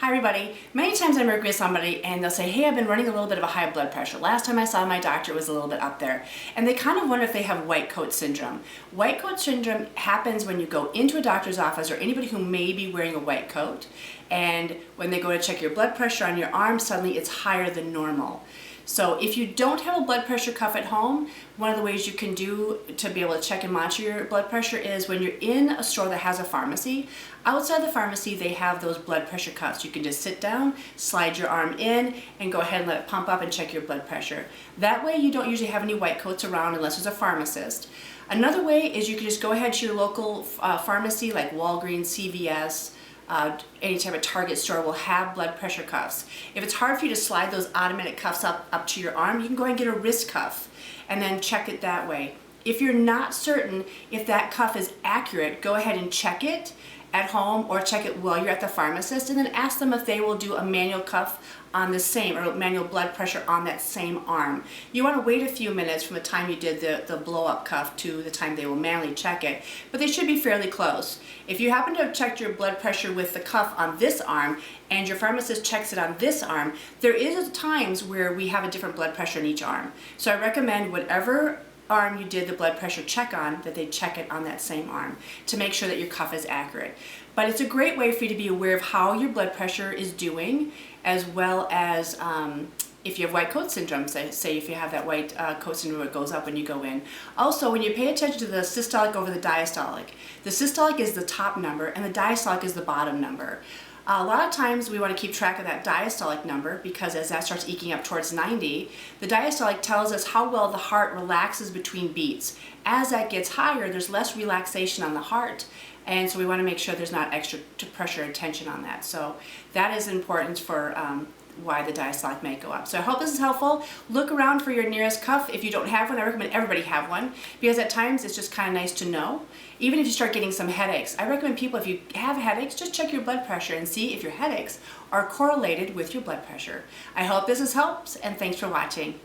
Hi everybody. Many times I'm working with somebody and they'll say, hey, I've been running a little bit of a high blood pressure. Last time I saw my doctor it was a little bit up there. And they kind of wonder if they have white coat syndrome. White coat syndrome happens when you go into a doctor's office or anybody who may be wearing a white coat, and when they go to check your blood pressure on your arm, suddenly it's higher than normal. So if you don't have a blood pressure cuff at home, one of the ways you can do to be able to check and monitor your blood pressure is when you're in a store that has a pharmacy. Outside the pharmacy, they have those blood pressure cuffs. You can just sit down, slide your arm in, and go ahead and let it pump up and check your blood pressure. That way you don't usually have any white coats around unless there's a pharmacist. Another way is you can just go ahead to your local pharmacy like Walgreens, CVS, any type of Target store will have blood pressure cuffs. If it's hard for you to slide those automatic cuffs up to your arm, you can go ahead and get a wrist cuff and then check it that way. If you're not certain if that cuff is accurate, go ahead and check it at home or check it while you're at the pharmacist, and then ask them if they will do a manual cuff on the same, or manual blood pressure on that same arm. You want to wait a few minutes from the time you did the blow-up cuff to the time they will manually check it, but they should be fairly close. If you happen to have checked your blood pressure with the cuff on this arm and your pharmacist checks it on this arm, there is times where we have a different blood pressure in each arm. So I recommend whatever arm you did the blood pressure check on, that they check it on that same arm to make sure that your cuff is accurate. But it's a great way for you to be aware of how your blood pressure is doing, as well as if you have white coat syndrome, say if you have that white coat syndrome, it goes up when you go in. Also, when you pay attention to the systolic over the diastolic, the systolic is the top number and the diastolic is the bottom number. A lot of times we want to keep track of that diastolic number because as that starts eking up towards 90, the diastolic tells us how well the heart relaxes between beats. As that gets higher, there's less relaxation on the heart, and so we want to make sure there's not extra pressure and tension on that. So that is important for why the diastolic may go up. So I hope this is helpful. Look around for your nearest cuff. If you don't have one, I recommend everybody have one, because at times it's just kind of nice to know. Even if you start getting some headaches, I recommend people, if you have headaches, just check your blood pressure and see if your headaches are correlated with your blood pressure. I hope this helps, and thanks for watching.